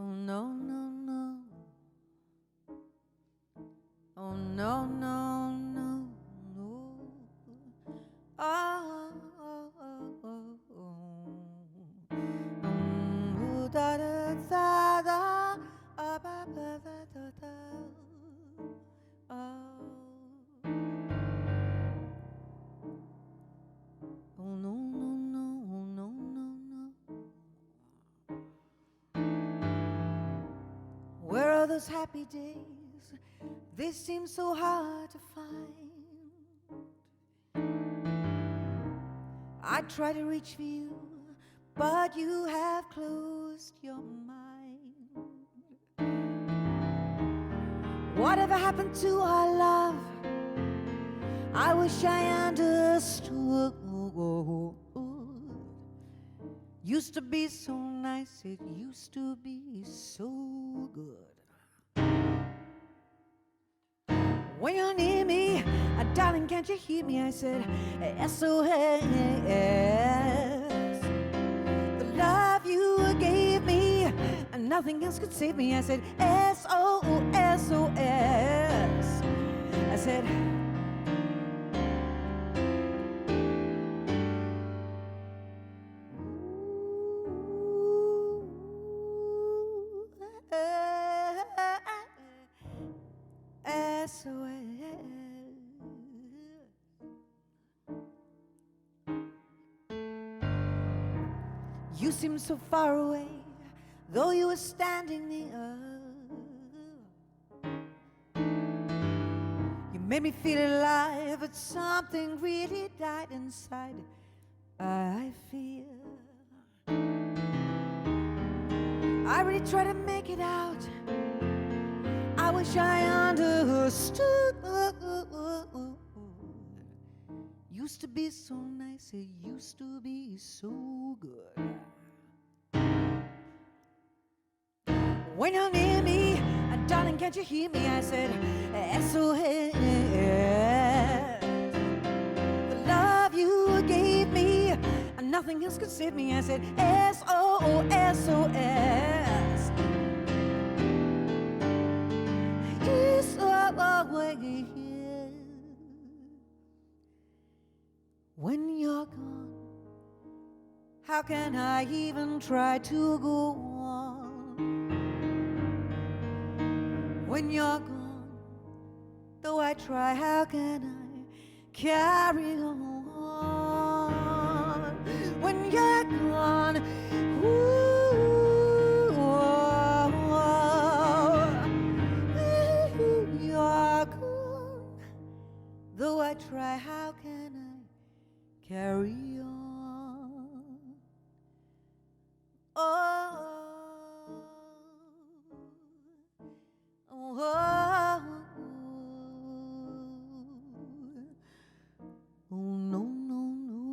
Oh no, no, no. Oh no, no, no, no. Oh, oh, oh, oh, oh. Da da da da, ba ba da da da. Oh. Oh no, no, no, oh no, no, no. Where are those happy days? They seem so hard to find. I try to reach for you, but you have closed your mind. Whatever happened to our love? I wish I understood. Used to be so nice, it used to be so good. When you're near me, darling, can't you hear me? I said, SOS. The love you gave me, and nothing else could save me. I said, SOS, SOS. I said, SOS. You seem so far away, though you were standing near. You made me feel alive, but something really died inside. I fear I really try to make it out. I wish I understood. Used to be so nice, it used to be so good. When you're near me, darling, can't you hear me? I said, SOS. The love you gave me, and nothing else could save me. I said, SOS, SOS. It's always when you're gone. How can I even try to go on? When you're gone, though I try, how can I carry on? When you're gone, ooh, you're gone. Though I try, how can I carry on? Oh, oh, oh, oh, no, no, no.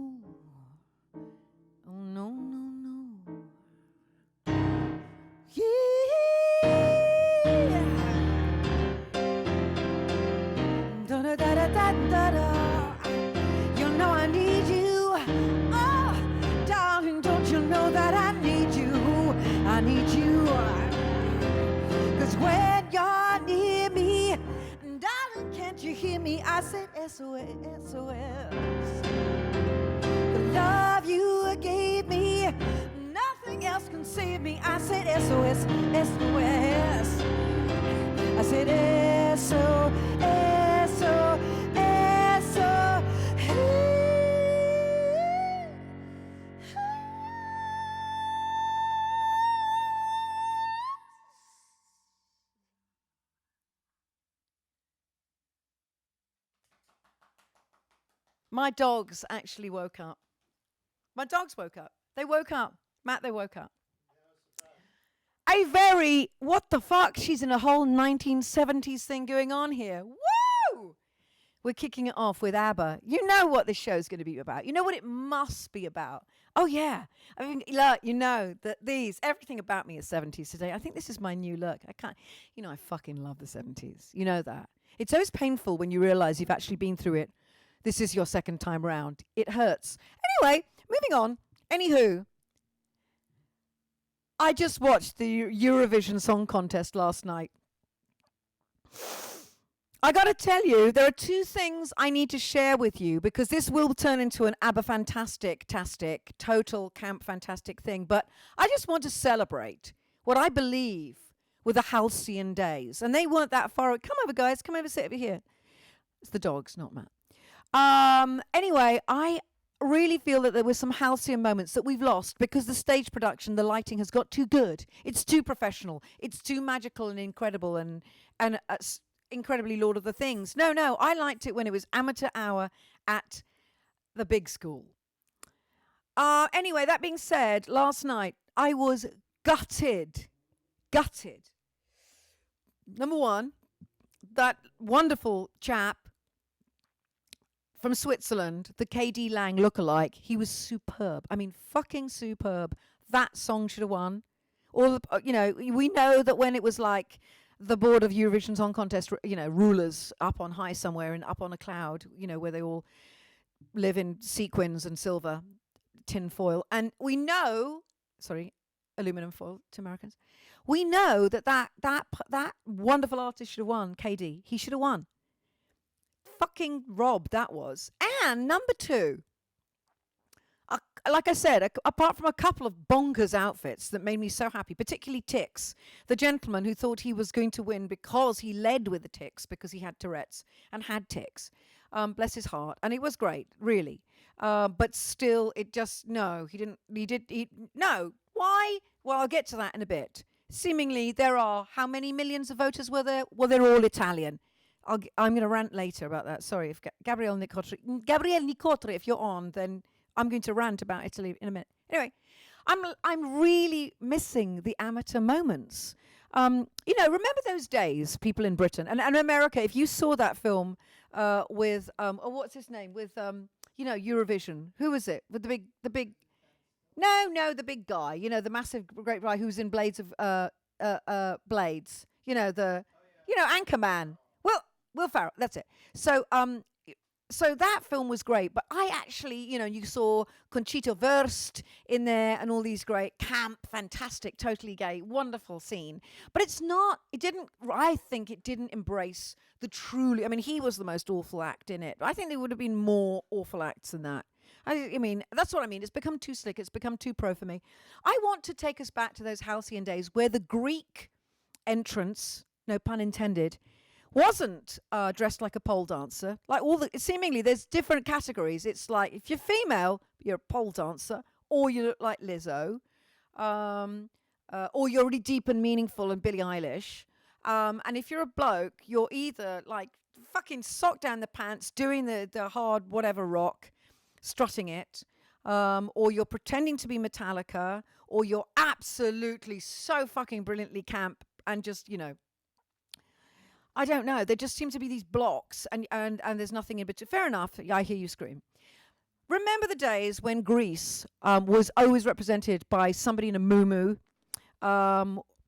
Oh, no, no, no. Yeah. Da da da da da da da. You know I need you. Oh, darling, don't you know that I need you? I need you. 'Cause when you're near me, darling, can't you hear me? I said SOS, SOS. The love you gave me, nothing else can save me. I said SOS, SOS. I said SOS, SOS, SOS. My dogs actually woke up. My dogs woke up. They woke up. Matt, they woke up. A very, what the fuck? She's in a whole 1970s thing going on here. Woo! We're kicking it off with ABBA. You know what this show's going to be about. You know what it must be about. Oh, yeah. I mean, look, you know that everything about me is 70s today. I think this is my new look. I fucking love the 70s. You know that. It's always painful when you realize you've actually been through it. This is your second time round. It hurts. Anyway, moving on. Anywho, I just watched the Eurovision Song Contest last night. I got to tell you, there are two things I need to share with you because this will turn into an ABBA fantastic, total camp fantastic thing. But I just want to celebrate what I believe were the halcyon days. And they weren't that far. Come over, guys. Come over, sit over here. It's the dogs, not Matt. Anyway, I really feel that there were some halcyon moments that we've lost because the stage production, the lighting has got too good. It's too professional. It's too magical and incredible and incredibly Lord of the Things. No, I liked it when it was amateur hour at the big school. Anyway, that being said, last night I was gutted. Number one, that wonderful chap from Switzerland, the KD Lang lookalike, he was superb. I mean, fucking superb. That song should have won. All the, we know that when it was like the board of Eurovision Song Contest, rulers up on high somewhere and up on a cloud, where they all live in sequins and silver tin foil. And we know, aluminum foil to Americans. We know that wonderful artist should have won, KD. He should have won. Fucking robbed that was. And number two, like I said, apart from a couple of bonkers outfits that made me so happy, particularly Tix, the gentleman who thought he was going to win because he led with the tics because he had Tourette's and had tics. Bless his heart. And it was great, really. But still, it just, no. No. Why? Well, I'll get to that in a bit. Seemingly, there are, how many millions of voters were there? Well, they're all Italian. I'm going to rant later about that. Sorry, if Gabriele Nicotri, if you're on, then I'm going to rant about Italy in a minute. Anyway, I'm really missing the amateur moments. Remember those days, people in Britain and America. If you saw that film with what's his name with Eurovision? Who was it with the big? No, the big guy. The massive great guy who's in Blades of Blades. Anchorman. Will Ferrell, that's it. So that film was great, but I actually, you saw Conchita Wurst in there and all these great camp, fantastic, totally gay, wonderful scene. But I think it didn't embrace the truly, he was the most awful act in it. I think there would have been more awful acts than that. I mean, that's what I mean. It's become too slick. It's become too pro for me. I want to take us back to those halcyon days where the Greek entrance, no pun intended, wasn't dressed like a pole dancer. Like seemingly there's different categories. It's like if you're female, you're a pole dancer, or you look like Lizzo, or you're really deep and meaningful and Billie Eilish. And if you're a bloke, you're either like fucking sock down the pants, doing the hard whatever rock, strutting it, or you're pretending to be Metallica, or you're absolutely so fucking brilliantly camp and just, I don't know. There just seem to be these blocks and there's nothing in between. Fair enough. I hear you scream. Remember the days when Greece was always represented by somebody in a muumuu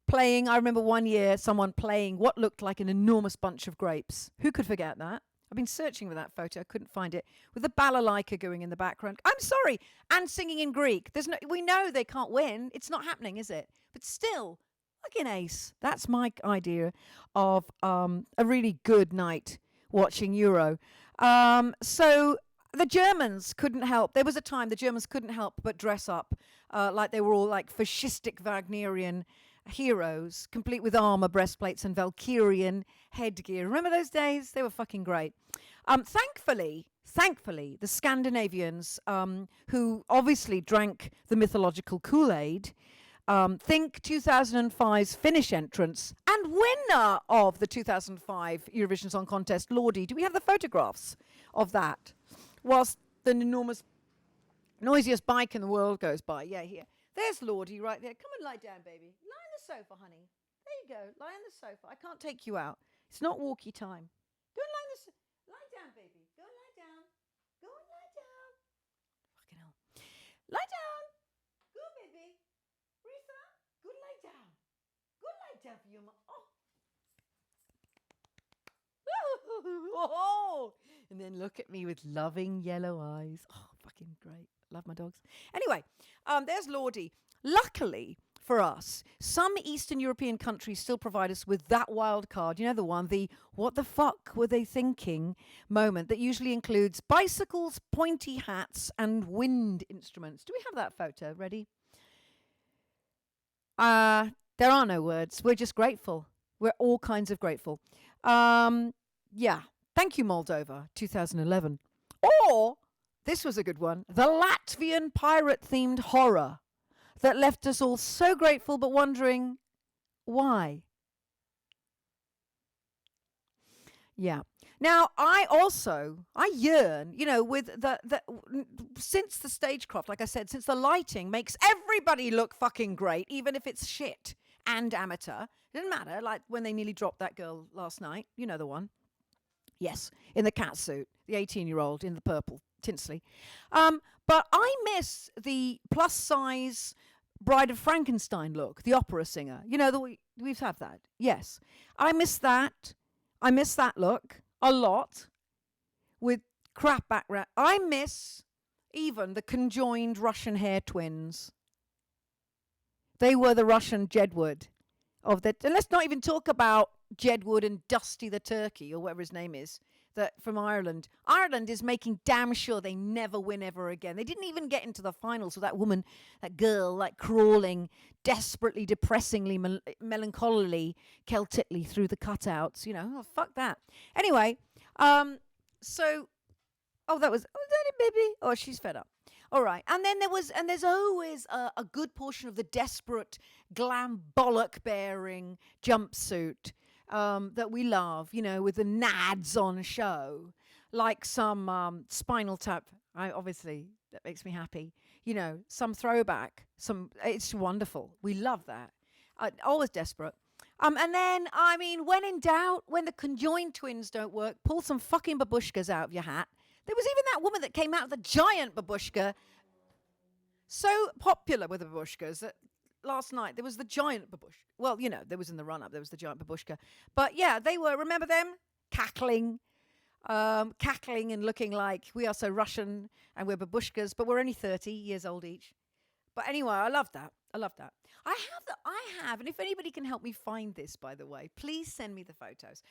playing. I remember one year someone playing what looked like an enormous bunch of grapes. Who could forget that? I've been searching for that photo. I couldn't find it. With the balalaika going in the background. I'm sorry. And singing in Greek. We know they can't win. It's not happening, is it? But still. Fucking ace. That's my idea of a really good night watching Euro. So the Germans couldn't help. There was a time the Germans couldn't help but dress up like they were all like fascistic Wagnerian heroes, complete with armor, breastplates, and Valkyrian headgear. Remember those days? They were fucking great. Thankfully, the Scandinavians, who obviously drank the mythological Kool-Aid, think 2005's Finnish entrance and winner of the 2005 Eurovision Song Contest, Lordi. Do we have the photographs of that? Whilst the enormous, noisiest bike in the world goes by. Yeah, here. There's Lordi right there. Come and lie down, baby. Lie on the sofa, honey. There you go. Lie on the sofa. I can't take you out. It's not walkie time. Go and lie down, baby. Go and lie down. Go and lie down. Fucking hell. Lie down. Go, baby. Risa, good lie down. Good lie down for your mom. Oh. And then look at me with loving yellow eyes. Oh, fucking great. Love my dogs. Anyway, there's Lordi. Luckily, for us. Some Eastern European countries still provide us with that wild card. You know the one, the what the fuck were they thinking moment that usually includes bicycles, pointy hats, and wind instruments. Do we have that photo ready? There are no words. We're just grateful. We're all kinds of grateful. Yeah. Thank you, Moldova, 2011. Or, this was a good one, the Latvian pirate-themed horror that left us all so grateful but wondering why. Yeah. Now, I yearn, with since the stagecraft, like I said, since the lighting makes everybody look fucking great, even if it's shit and amateur. It doesn't matter, like when they nearly dropped that girl last night. You know the one. Yes, in the cat suit, the 18-year-old in the purple tinsely. But I miss the plus-size Bride of Frankenstein look, the opera singer. We've had that. Yes. I miss that. I miss that look a lot with crap background. I miss even the conjoined Russian hair twins. They were the Russian Jedward of the. And let's not even talk about Jedward and Dusty the Turkey, or whatever his name is, that from Ireland. Ireland is making damn sure they never win ever again. They didn't even get into the finals with that woman, that girl, like crawling desperately, depressingly, melancholily, Celtically through the cutouts. Fuck that. Anyway, that was, that baby? Oh, she's fed up. All right. And then there's always a good portion of the desperate glam bollock bearing jumpsuit that we love, with the nads on show, like some Spinal Tap. Obviously, that makes me happy. Some throwback. It's wonderful. We love that. Always desperate. And then, when in doubt, when the conjoined twins don't work, pull some fucking babushkas out of your hat. There was even that woman that came out with a giant babushka. So popular with the babushkas that last night there was the giant babushka. Well, there was in the run-up, there was the giant babushka. But yeah, they were, remember them? Cackling and looking like we are so Russian and we're babushkas, but we're only 30 years old each. But anyway, I love that. I have, and if anybody can help me find this, by the way, please send me the photos.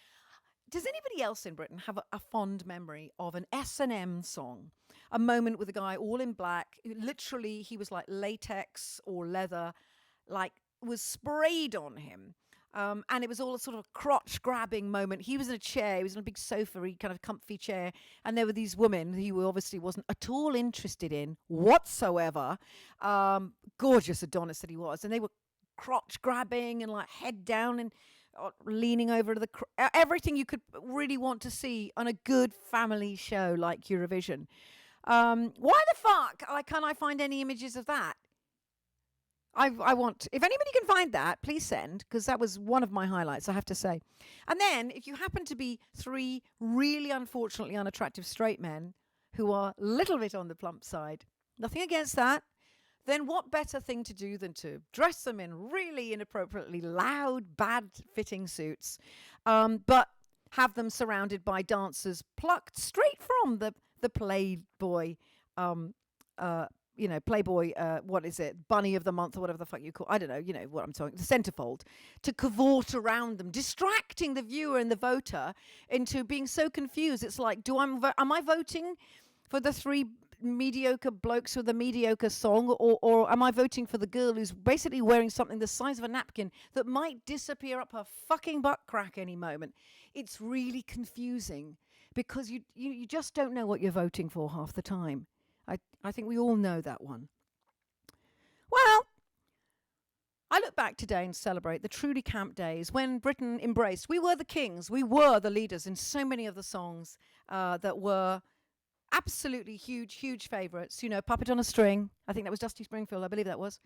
Does anybody else in Britain have a fond memory of an S&M song? A moment with a guy all in black. Literally, he was like latex or leather, like was sprayed on him. And it was all a sort of crotch-grabbing moment. He was in a chair. He was in a big sofa-y kind of comfy chair. And there were these women he obviously wasn't at all interested in whatsoever. Gorgeous Adonis that he was. And they were crotch-grabbing and like head down and leaning over to everything you could really want to see on a good family show like Eurovision. Why the fuck can't I find any images of that? I want, if anybody can find that, please send, because that was one of my highlights, I have to say. And then if you happen to be three really unfortunately unattractive straight men who are a little bit on the plump side, nothing against that, then what better thing to do than to dress them in really inappropriately loud, bad-fitting suits, but have them surrounded by dancers plucked straight from the Playboy, Playboy, what is it, Bunny of the Month or whatever the fuck you call, I don't know, what I'm talking, the centerfold, to cavort around them, distracting the viewer and the voter into being so confused. It's like, am I voting for the three mediocre blokes with a mediocre song, or am I voting for the girl who's basically wearing something the size of a napkin that might disappear up her fucking butt crack any moment? It's really confusing because you just don't know what you're voting for half the time. I think we all know that one. Well, I look back today and celebrate the truly camp days when Britain embraced. We were the kings. We were the leaders in so many of the songs that were absolutely huge favourites. Puppet on a String. I think that was Dusty Springfield. I believe that was.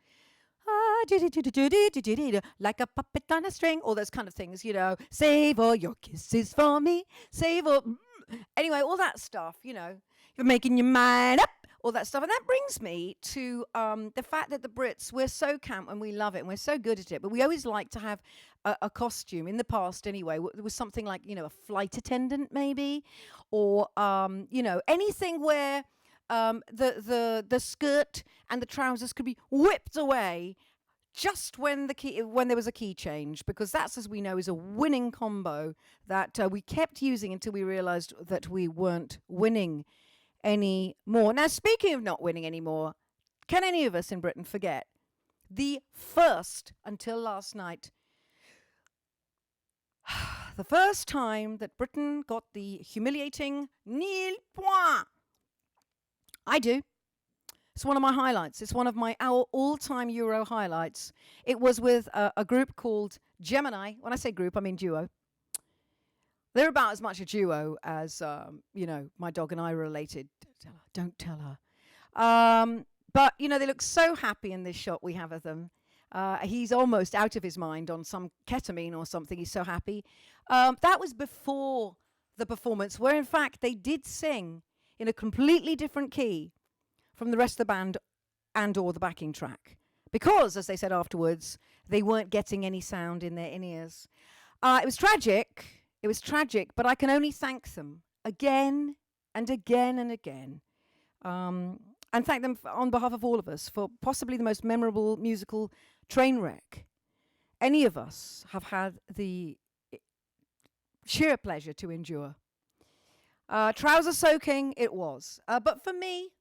Like a puppet on a string. All those kind of things, Save all your kisses for me. Save all. Anyway, all that stuff, You're making your mind up. All that stuff. And that brings me to the fact that the Brits, we're so camp and we love it and we're so good at it, but we always like to have a costume. In the past anyway, there was something like, a flight attendant maybe, or, anything where the skirt and the trousers could be whipped away just when there was a key change, because that's, as we know, is a winning combo that we kept using until we realized that we weren't winning anymore. Now, speaking of not winning anymore, can any of us in Britain forget the first, until last night, the first time that Britain got the humiliating nil point? I do. It's one of my highlights. It's one of my all-time Euro highlights. It was with a group called Gemini. When I say group, I mean duo. They're about as much a duo as, my dog and I are related. Don't tell her. But, they look so happy in this shot we have of them. He's almost out of his mind on some ketamine or something. He's so happy. That was before the performance, where, in fact, they did sing in a completely different key from the rest of the band and or the backing track. Because, as they said afterwards, they weren't getting any sound in their in-ears. It was tragic. It was tragic, but I can only thank them again and again and again. And thank them on behalf of all of us for possibly the most memorable musical train wreck any of us have had the sheer pleasure to endure. Trouser soaking, it was. But for me,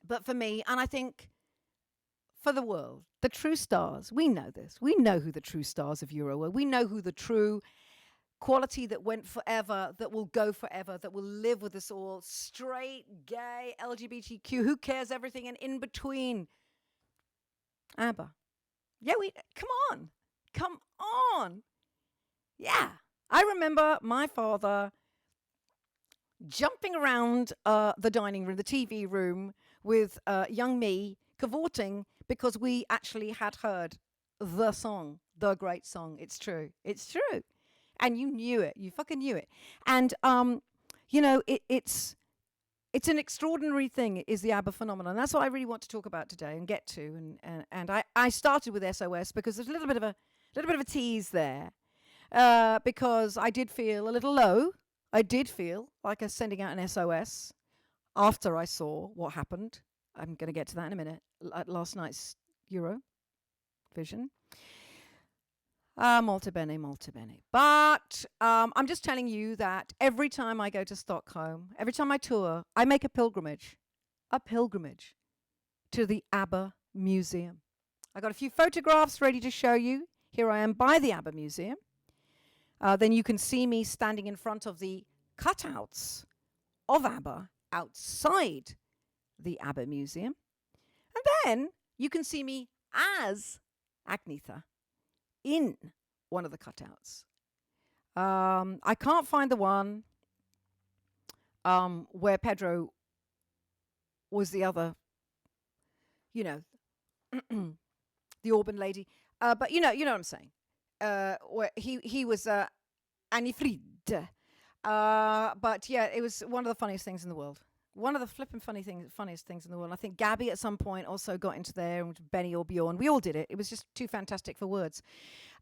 and I think for the world, the true stars, we know this. We know who the true stars of Euro were. We know who the true quality that went forever, that will go forever, that will live with us all. Straight, gay, LGBTQ, who cares, everything and in between. ABBA. Yeah, come on. Yeah. I remember my father jumping around the dining room, the TV room, with young me cavorting because we actually had heard the song, the great song. It's true. And you knew it. You fucking knew it. And, it's an extraordinary thing, is the ABBA phenomenon. That's what I really want to talk about today and get to. And I started with SOS because there's a little bit of a tease there, because I did feel a little low. I did feel like I was sending out an SOS after I saw what happened. I'm going to get to that in a minute. At last night's Eurovision. Molto bene. But I'm just telling you that every time I go to Stockholm, every time I tour, I make a pilgrimage to the ABBA Museum. I got a few photographs ready to show you. Here I am by the ABBA Museum. Then you can see me standing in front of the cutouts of ABBA outside the ABBA Museum. And then you can see me as Agnetha in one of the cutouts. I can't find the one where Pedro was the other, the Orban lady. But you know what I'm saying. Where he was Annie Fried. But yeah, it was one of the funniest things in the world. One of the flipping funniest things in the world. I think Gabby at some point also got into there, and Benny or Bjorn. We all did it. It was just too fantastic for words.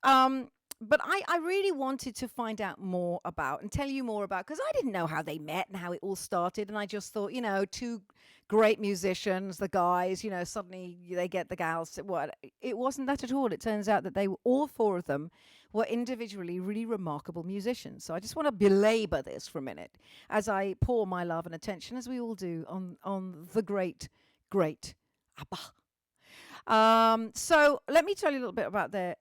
But I really wanted to find out more about and tell you more about, because I didn't know how they met and how it all started. And I just thought, two great musicians, the guys, suddenly they get the gals. What? It wasn't that at all. It turns out that all four of them were individually really remarkable musicians. So I just want to belabor this for a minute as I pour my love and attention, as we all do, on the great ABBA. So let me tell you a little bit about their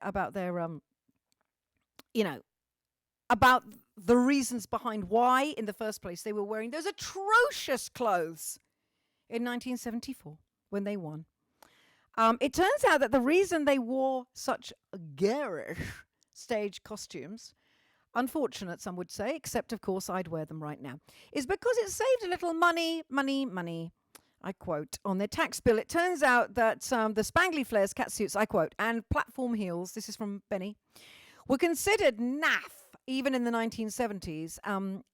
about the reasons behind why, in the first place, they were wearing those atrocious clothes in 1974 when they won. It turns out that the reason they wore such garish stage costumes, unfortunate some would say, except of course I'd wear them right now, is because it saved a little money, I quote, on their tax bill. It turns out that the spangly flares, catsuits, I quote, and platform heels, this is from Benny, were considered naff even in the 1970s.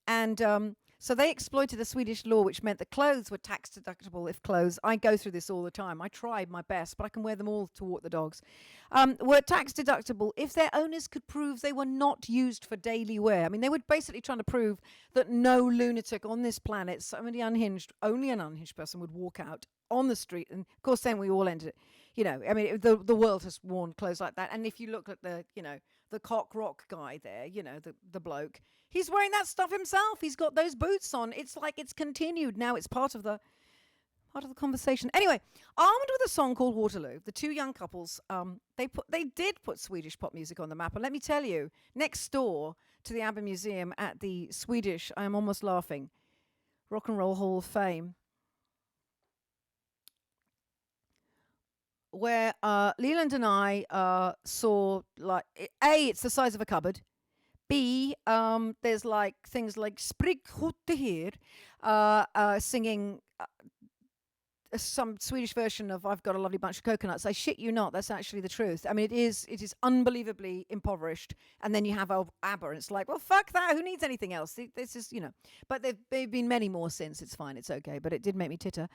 And So they exploited the Swedish law, which meant that clothes were tax deductible if clothes, I go through this all the time, I tried my best, but I can wear them all to walk the dogs, were tax deductible if their owners could prove they were not used for daily wear. I mean, they were basically trying to prove that no lunatic on this planet, somebody unhinged, only an unhinged person would walk out on the street. And of course, then we all ended it. You know, I mean, the world has worn clothes like that. And if you look at the, you know, the cock rock guy there, you know, the bloke, he's wearing that stuff himself. He's got those boots on. It's like it's continued. Now it's part of the conversation. Anyway, armed with a song called Waterloo, the two young couples, they did put Swedish pop music on the map. And let me tell you, next door to the ABBA Museum at the Swedish, I am almost laughing, Rock and Roll Hall of Fame, where Leland and I saw, like, A, it's the size of a cupboard. B, there's like things like Sprig here, singing some Swedish version of I've Got a Lovely Bunch of Coconuts. I shit you not, that's actually the truth. I mean, it is unbelievably impoverished. And then you have ABBA, and it's like, well, fuck that, who needs anything else? This is, you know. But there've been many more since, it's fine, it's okay. But it did make me titter.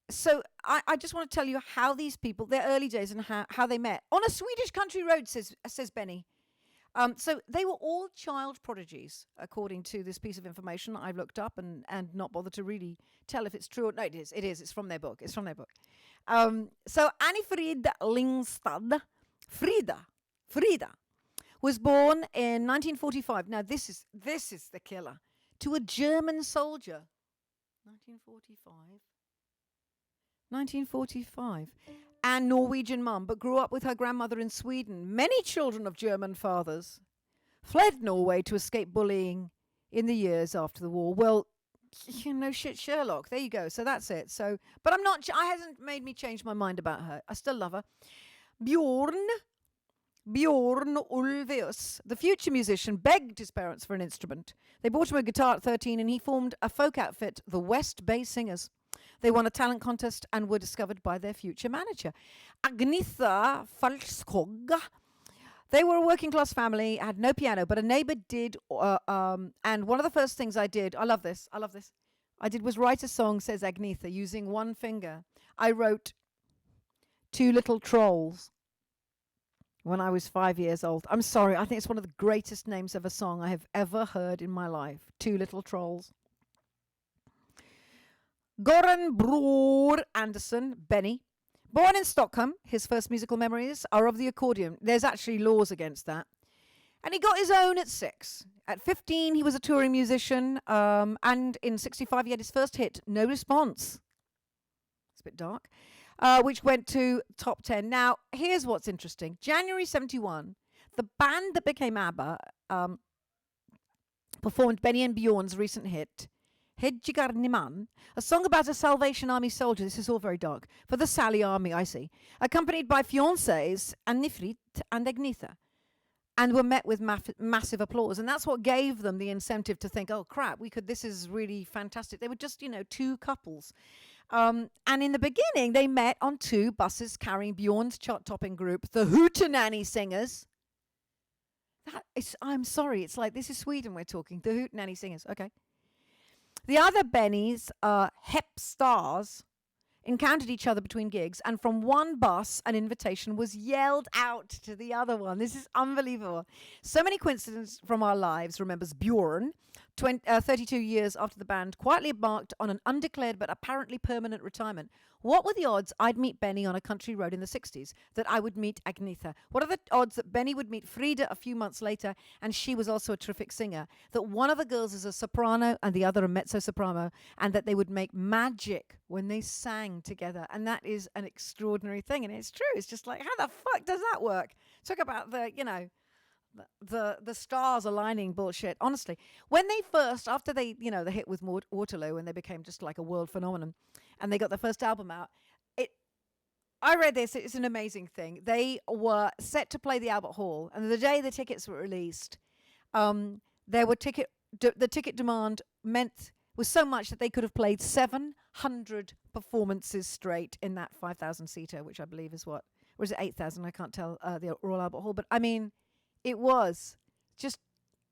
So I just want to tell you how these people, their early days and how they met. On a Swedish country road, says Benny. So they were all child prodigies, according to this piece of information I've looked up and not bothered to really tell if it's true or no. It is. It's from their book. So Annie-Frid Lindstad, Frida, was born in 1945. Now this is the killer. To a German soldier. 1945. And Norwegian mum, but grew up with her grandmother in Sweden. Many children of German fathers fled Norway to escape bullying in the years after the war. Well, you know, shit, Sherlock. There you go. So that's it. So, but I hasn't made me change my mind about her. I still love her. Bjorn Ulvaeus, the future musician, begged his parents for an instrument. They bought him a guitar at 13 and he formed a folk outfit, the West Bay Singers. They won a talent contest and were discovered by their future manager, Agnetha Falskog. They were a working class family, had no piano, but a neighbor did. And one of the first things I did, I love this, I did was write a song, says Agnetha, using one finger. I wrote Two Little Trolls when I was 5 years old. I'm sorry, I think it's one of the greatest names of a song I have ever heard in my life. Two Little Trolls. Goran Bror Andersson, Benny, born in Stockholm, his first musical memories are of the accordion. There's actually laws against that. And he got his own at 6. At 15, he was a touring musician, and in 65, he had his first hit, No Response. It's a bit dark, which went to top 10. Now, here's what's interesting. January 71, the band that became ABBA performed Benny and Bjorn's recent hit, Hedjigar Niman, a song about a Salvation Army soldier, this is all very dark, for the Sally Army, I see, accompanied by fiancés Annie-Frid and Agnetha, and were met with massive applause. And that's what gave them the incentive to think, oh crap, this is really fantastic. They were just, two couples. And in the beginning, they met on 2 buses carrying Bjorn's chart-topping group, the Hootenanny Singers. I'm sorry, it's like, this is Sweden we're talking, the Hootenanny Singers, okay. The other Bennies, Hep Stars, encountered each other between gigs, and from one bus, an invitation was yelled out to the other one. This is unbelievable. So many coincidences from our lives, remembers Bjorn, 32 years after the band quietly embarked on an undeclared but apparently permanent retirement. What were the odds I'd meet Benny on a country road in the 60s, that I would meet Agnetha? What are the odds that Benny would meet Frida a few months later, and she was also a terrific singer, that one of the girls is a soprano and the other a mezzo-soprano, and that they would make magic when they sang together? And that is an extraordinary thing, and it's true. It's just like, how the fuck does that work? Talk about the stars aligning bullshit. Honestly, when they first, after they, the hit with Waterloo, and they became just like a world phenomenon, and they got their first album out, I read this, it's an amazing thing. They were set to play the Albert Hall, and the day the tickets were released, the ticket demand was so much that they could have played 700 performances straight in that 5,000 seater, which I believe is what, or is it 8,000? I can't tell, the Royal Albert Hall, but I mean, it was just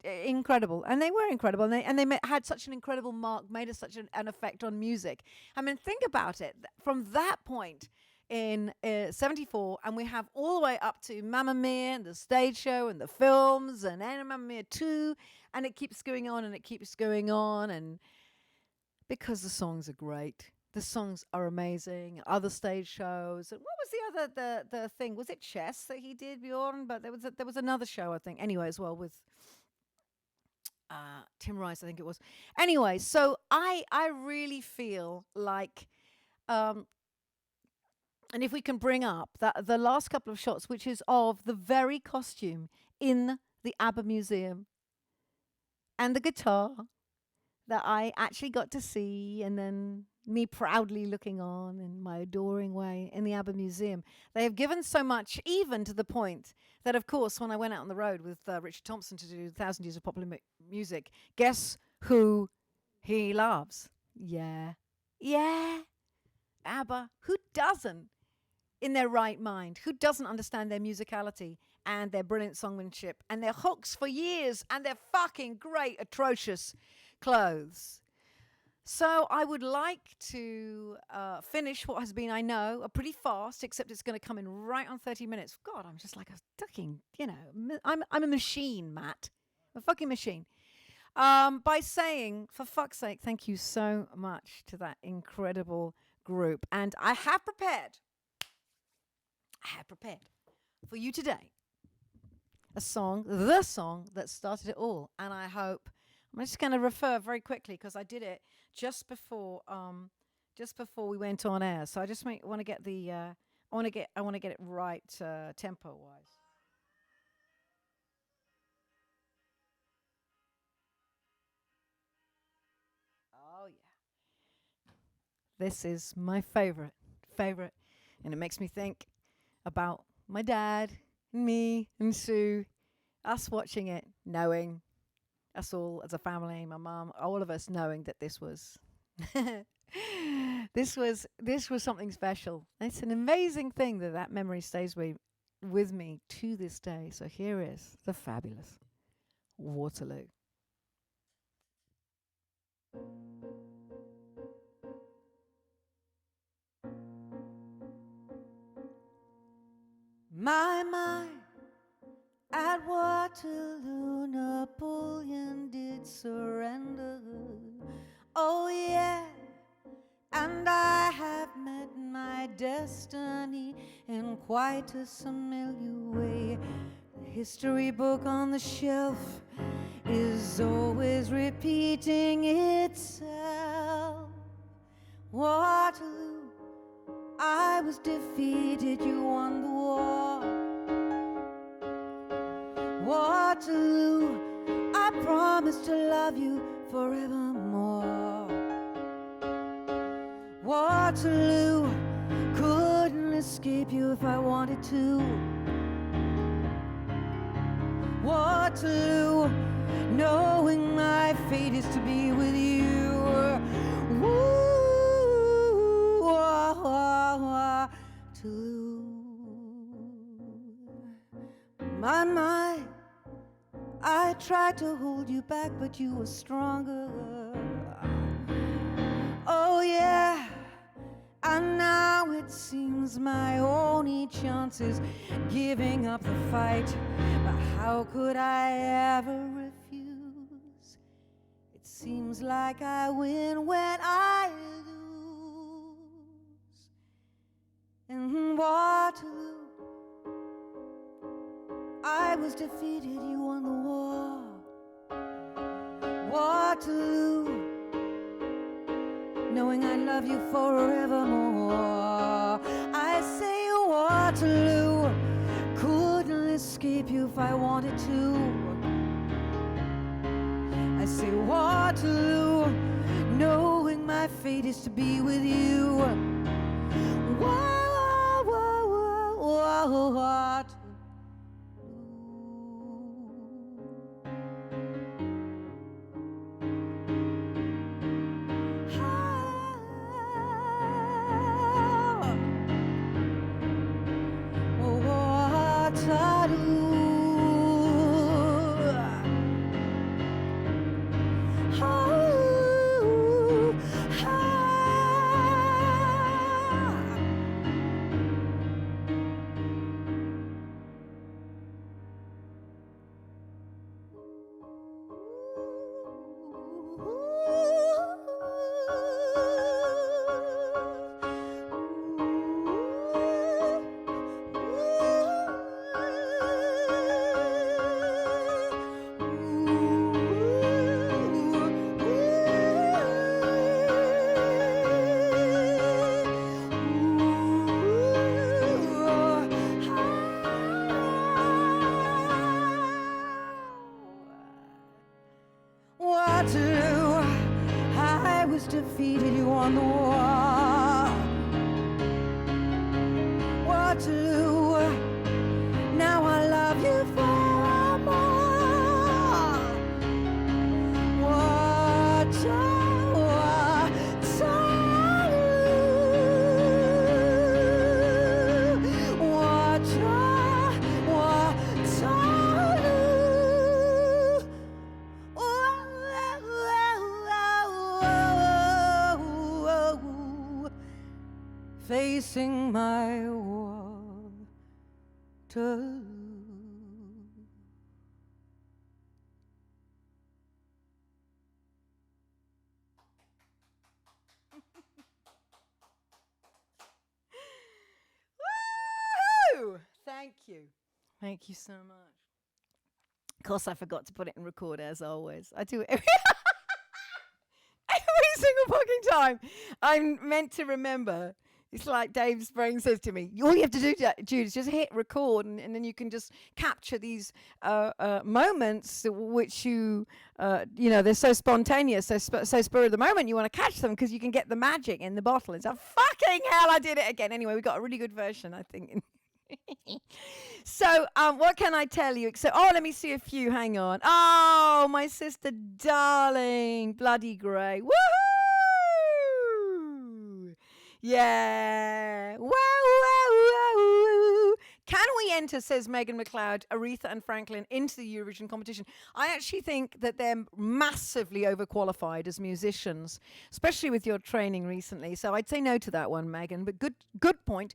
incredible. And they were incredible, and they had such an incredible mark, made us such an effect on music. I mean, think about it. From that point in 74, and we have all the way up to Mamma Mia and the stage show and the films and Mamma Mia 2, and it keeps going on and it keeps going on, and because the songs are great. The songs are amazing. Other stage shows. And what was the other the thing? Was it chess that he did, Bjorn? But there was another show, I think. Anyway, as well, with Tim Rice, I think it was. Anyway, so I really feel like, and if we can bring up that the last couple of shots, which is of the very costume in the ABBA Museum, and the guitar that I actually got to see, and then me proudly looking on in my adoring way in the ABBA Museum. They have given so much, even to the point that, of course, when I went out on the road with Richard Thompson to do 1,000 Years of Popular Music, guess who he loves? Yeah. ABBA. Who doesn't? In their right mind, who doesn't understand their musicality and their brilliant songmanship and their hooks for years and their fucking great, atrocious clothes? So I would like to finish what has been, I know, pretty fast, except it's going to come in right on 30 minutes. God, I'm just like a fucking, I'm a machine, Matt. I'm a fucking machine. By saying, for fuck's sake, thank you so much to that incredible group. And I have prepared for you today the song that started it all. And I hope, I'm just going to refer very quickly because I did it just before we went on air. So I just want to get the, I want to get it right tempo wise. Oh yeah. This is my favorite, and it makes me think about my dad, and me, and Sue, us watching it, knowing, us all as a family, my mum, all of us knowing that this was this was something special. It's an amazing thing that memory stays with me to this day. So here is the fabulous Waterloo. My, at Waterloo, Napoleon did surrender. Oh yeah, and I have met my destiny in quite a familiar way. The history book on the shelf is always repeating itself. Waterloo, I was defeated, you won the war. Waterloo, I promise to love you forevermore. Waterloo, couldn't escape you if I wanted to. Waterloo, knowing my fate is to be with you. Waterloo, my, I tried to hold you back, but you were stronger. Oh yeah, and now it seems my only chance is giving up the fight. But how could I ever refuse? It seems like I win when I lose. In Waterloo, I was defeated, you won the war. Waterloo, knowing I love you forevermore. I say Waterloo, couldn't escape you if I wanted to. I say Waterloo, knowing my fate is to be with you. Waterloo. Waterloo, I was defeated, you on the wall. Waterloo, now I love you for more. Waterloo, facing my Waterloo. Woo! Thank you. Thank you so much. Of course, I forgot to put it in record as always. I do it every single fucking time. I'm meant to remember. It's like Dave's brain says to me, all you have to do, Jude, is just hit record, and then you can just capture these moments which they're so spontaneous, so spur of the moment. You want to catch them because you can get the magic in the bottle. It's a fucking hell, I did it again. Anyway, we got a really good version, I think. So, what can I tell you? Let me see a few. Hang on. Oh, my sister, darling, bloody grey. Woohoo! Yeah. Wow, wow, wow. Can we enter, says Megan McLeod, Aretha and Franklin, into the Eurovision competition? I actually think that they're massively overqualified as musicians, especially with your training recently. So I'd say no to that one, Megan, but good point.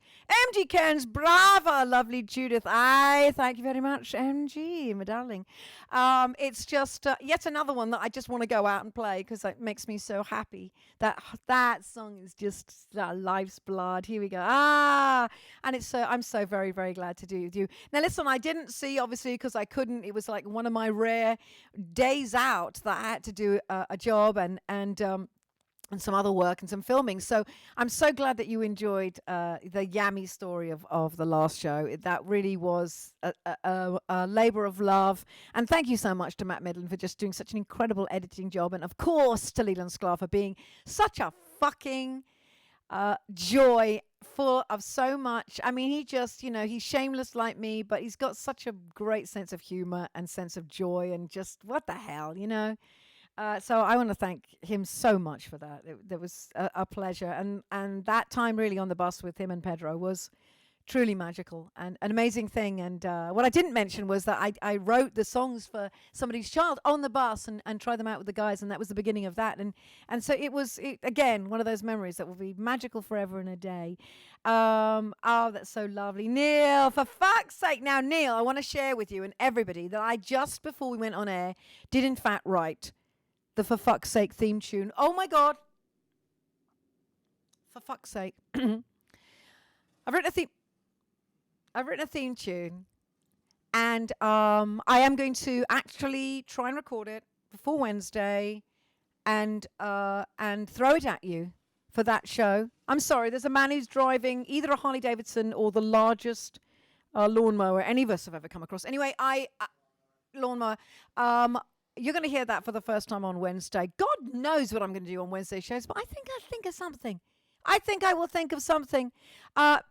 MG Cairns, brava, lovely Judith. Thank you very much, MG, my darling. It's just yet another one that I just want to go out and play because it makes me so happy. That song is just life's blood. Here we go. And it's I'm so very, very glad to do with you. Now, listen, I didn't see, obviously, because I couldn't. It was like one of my rare days out that I had to do a job and some other work and some filming. So I'm so glad that you enjoyed the Yummy story of the last show. That really was a labor of love. And thank you so much to Matt Midland for just doing such an incredible editing job. And of course to Leland Sklar for being such a fucking joy, full of so much. I mean, he just, he's shameless like me, but he's got such a great sense of humor and sense of joy and just what the hell, So I want to thank him so much for that. That was a pleasure. And that time really on the bus with him and Pedro was truly magical and an amazing thing. And what I didn't mention was that I wrote the songs for somebody's child on the bus and tried them out with the guys. And that was the beginning of that. And so it was, again, one of those memories that will be magical forever and a day. That's so lovely. Neil, for fuck's sake. Now, Neil, I want to share with you and everybody that I just before we went on air did in fact write the For Fuck's Sake theme tune. Oh my God. For fuck's sake. I've written a theme tune, and I am going to actually try and record it before Wednesday and throw it at you for that show. I'm sorry, there's a man who's driving either a Harley Davidson or the largest lawnmower any of us have ever come across. Anyway, lawnmower. You're going to hear that for the first time on Wednesday. God knows what I'm going to do on Wednesday shows, but I think I'll think of something. I think I will think of something.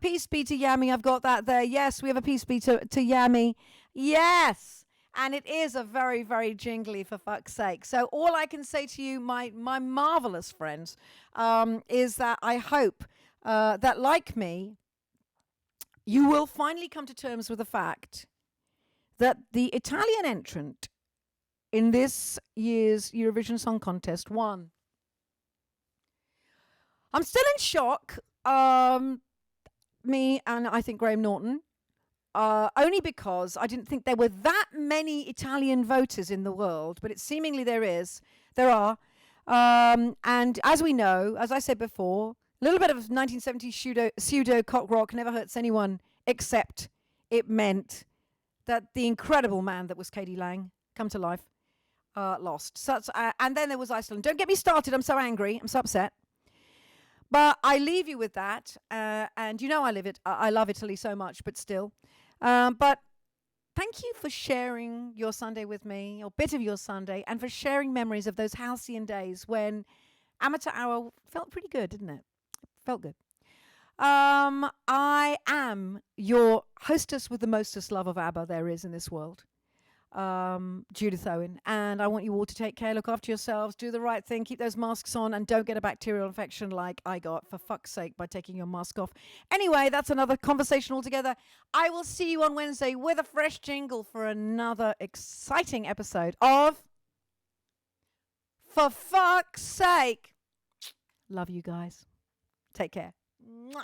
Peace be to Yami. I've got that there. Yes, we have a peace be to Yami. Yes. And it is a very, very jingly, for fuck's sake. So all I can say to you, my marvelous friends, is that I hope that, like me, you will finally come to terms with the fact that the Italian entrant in this year's Eurovision Song Contest won. I'm still in shock. Me and I think Graham Norton. Only because I didn't think there were that many Italian voters in the world, but seemingly there are. And as we know, as I said before, a little bit of 1970s pseudo cock rock never hurts anyone, except it meant that the incredible man that was Katie Lang, come to life, lost. And then there was Iceland. Don't get me started. I'm so angry. I'm so upset. But I leave you with that. And I love Italy so much, but still. But thank you for sharing your Sunday with me, or bit of your Sunday, and for sharing memories of those halcyon days when Amateur Hour felt pretty good, didn't it? Felt good. I am your hostess with the mostest love of ABBA there is in this world, Judith Owen, and I want you all to take care, look after yourselves, do the right thing, keep those masks on, and don't get a bacterial infection like I got, for fuck's sake, by taking your mask off. Anyway, that's another conversation altogether. I will see you on Wednesday with a fresh jingle for another exciting episode of For Fuck's Sake. Love you guys. Take care. Mwah.